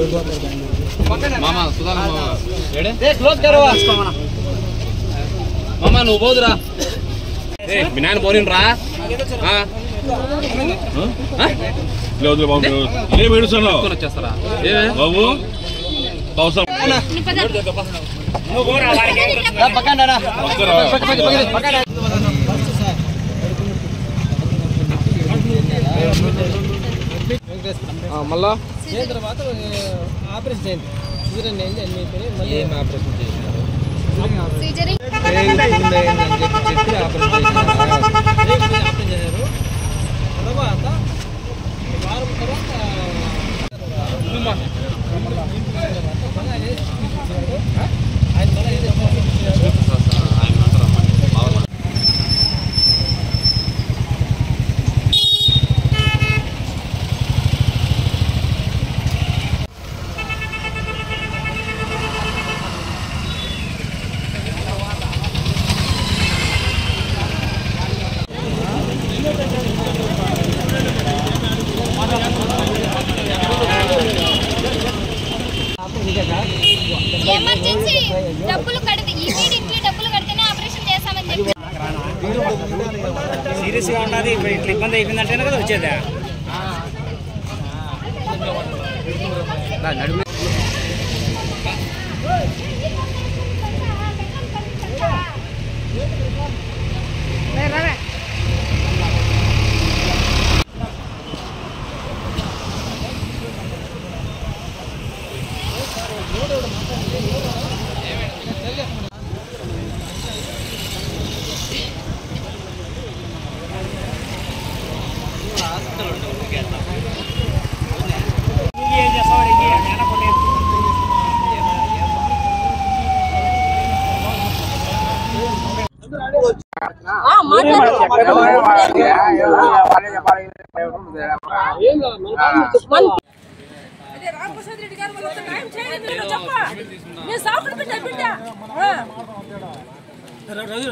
मामा सुधा मामा close करो मामा నువ్వు పోదురా మీ నాన్న పోరిన్ రా లేదు బాబు ఏ మెడిసిన్ వచ్చేస్తారా బాబు అవసరం నువ్వు పోరా పక్కన మళ్ళా తర్వాత ఆపరేషన్ చేయండి సిజరీన్ అయింది అన్ని అయిపోయి మళ్ళీ ఏం ఆపరేషన్ చేసినారు సిజరీన్ చెప్పి ఆపరేషన్ చేశారు తర్వాత వారం తర్వాత ఎమర్జెన్సీ డబ్బులు కడితే ఇమిడియట్లీ డబ్బులు కడితేనే ఆపరేషన్ చేస్తామని చెప్పి సీరియస్ గా ఉన్నది ఇప్పుడు ఇట్లా ఇబ్బంది అయిపోయిందంటేనే కదా వచ్చేదా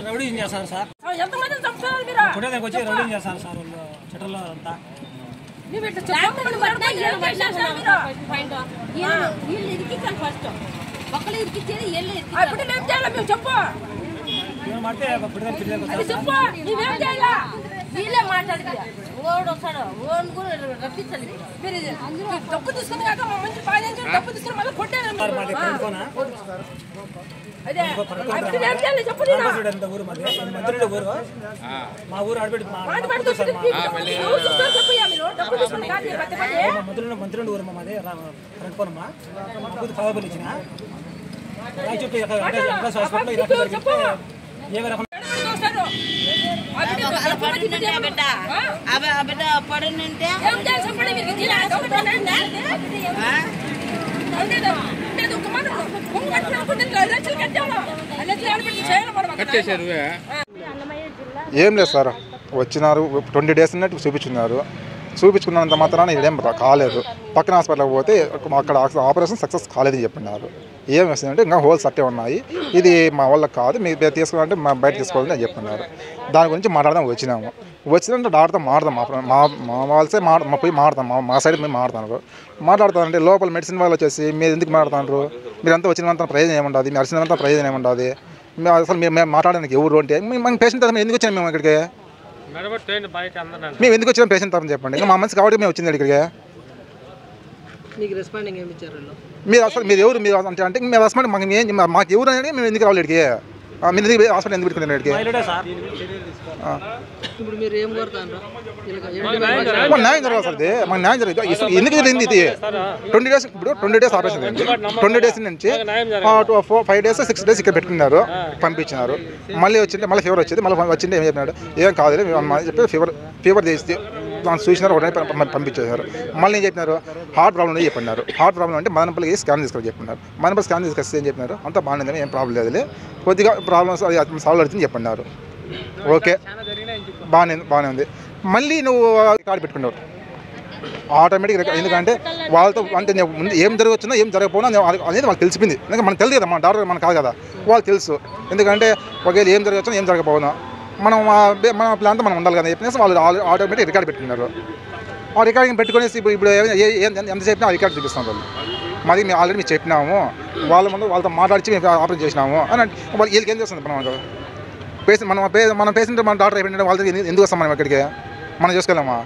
రౌడీ చేస్తారు సార్ వచ్చి రౌడీ చేస్తారు సార్ చెట్లలో అంతా చెప్పు వీళ్ళే మాట్లాడతారు ఓడు వస్తాడు ఓన్ కూడా రప్పించాలి మీరు డబ్బు తీసుకుని కాక మా మంచి ఫైనాన్స్ డబ్బు తీసుకుని మళ్ళీ కొట్టారు మా ఊరు ఆడబెట్టి మంత్రులు ఊరు మాది రంగకోనమ్మా కవాబులు ఇచ్చిన బిడ్డ పడుంటే ఏం లేదు సార్ వచ్చినారు 20 days అన్నట్టు చూపించుకున్నంత మాత్రాన ఇదేం కాలేదు పక్కన హాస్పిటల్కి పోతే అక్కడ ఆపరేషన్ సక్సెస్ కాలేదని చెప్పినారు ఏం వేసిందంటే ఇంకా హోల్స్ అట్టే ఉన్నాయి ఇది మా వాళ్ళకి కాదు మీరు తీసుకోవాలంటే మా బయట తీసుకోవాలని అని చెప్తున్నారు దాని గురించి మాట్లాడదాం వచ్చినంటే డాక్టర్తో మాట్లాడదాం మా వాళ్ళసే పోయి మాట్లాడతాం మా సైడ్ మేము మాట్లాడుతానంటే లోపల మెడిసిన్ వాళ్ళు వచ్చేసి మీరు ఎందుకు మాట్లాడుతున్నారు మీరంతా వచ్చినంత ప్రయోజనం ఏముంటుంది మీరు అరిచినంత ప్రయోజనం ఏముంటుంది అసలు మేము మాట్లాడడానికి ఎవరు అంటే మేము పేషెంట్ తరఫున ఎందుకు వచ్చాము మేము ఇక్కడికి మేము ఎందుకు వచ్చినాం పేషెంట్ తరఫున చెప్పండి ఇంకా మా మనసు కాబట్టి మేము వచ్చింది ఇక్కడికి మీరు అసలు మీరు ఎవరు మీరు అంటే మేము రెస్పాండ్ మాకు ఎవరు అనేది మేము ఎందుకు రావాలి ఇక్కడికి మీరు ఎందుకు హాస్పిటల్ ఎందుకు పెట్టుకున్నారు ఇక్కడికి న్యాయం జరగాలి సార్ ఇది మాకు న్యాయం జరగదు ఎందుకు జరిగింది ఇది 20 days ఇప్పుడు 20 days ఆపరేషన్ అయింది 20 days నుంచి 5 days 6 days ఇక్కడ పెట్టుకున్నారు పంపించినారు మళ్ళీ వచ్చింటే మళ్ళీ ఫీవర్ వచ్చింది మళ్ళీ వచ్చింటే ఏం చెప్పినాడు ఏం కాదు చెప్పి ఫీవర్ చేసి దాన్ని చూసినారు ఒకటే పంపించేశారు మళ్ళీ ఏం చెప్పినారు హార్ట్ ప్రాబ్లం అని చెప్పినారు హార్ట్ ప్రాబ్లం అంటే మదనపల్లికి స్కాన్ తీసుకొని చెప్పినారు మదనపల్లి స్కాన్ తీసుకొస్తే ఏం చెప్పినారు అంతా బాగానే ఏం ప్రాబ్లం లేదు కొద్దిగా ప్రాబ్లమ్స్ సాల్వ్ అవుతుంది చెప్పినారు ఓకే బాగానే ఉంది మళ్ళీ నువ్వు రికార్డు పెట్టుకున్నావు ఆటోమేటిక్గా ఎందుకంటే వాళ్ళతో అంటే ముందు ఏం జరగవచ్చున్నా ఏం జరగకపోయినా అనేది వాళ్ళకి తెలిసిపోయింది ఎందుకంటే మనకు తెలియదు కదా మన డాక్టర్ మనకు కాదు కదా వాళ్ళు తెలుసు ఎందుకంటే ఒకవేళ ఏం జరగవచ్చున్నా ఏం జరగకపోయినా మనం మన ప్లాన్తో మనం ఉండాలి కదా చెప్పేసి వాళ్ళు ఆటోమేటిక్ రికార్డు పెట్టుకున్నారు ఆ రికార్డింగ్ పెట్టుకునేసి ఇప్పుడు ఎంతసేపు ఆ రికార్డు చూపిస్తున్నారు వాళ్ళు మాది మేము ఆల్రెడీ మేము చెప్పినాము, వాళ్ళ ముందు వాళ్ళతో మాట్లాడిచి మేము ఆపరేషన్ చేసినాము అని అంటే వాళ్ళు వీళ్ళకి ఏం చేస్తుంది మనకు పేషెంట్ మన పేషెంట్ మన డాక్టర్ అయిపోయిందంటే వాళ్ళ ఎందుకు వస్తాం మనం ఎక్కడికి మనం చేసుకోలేమా?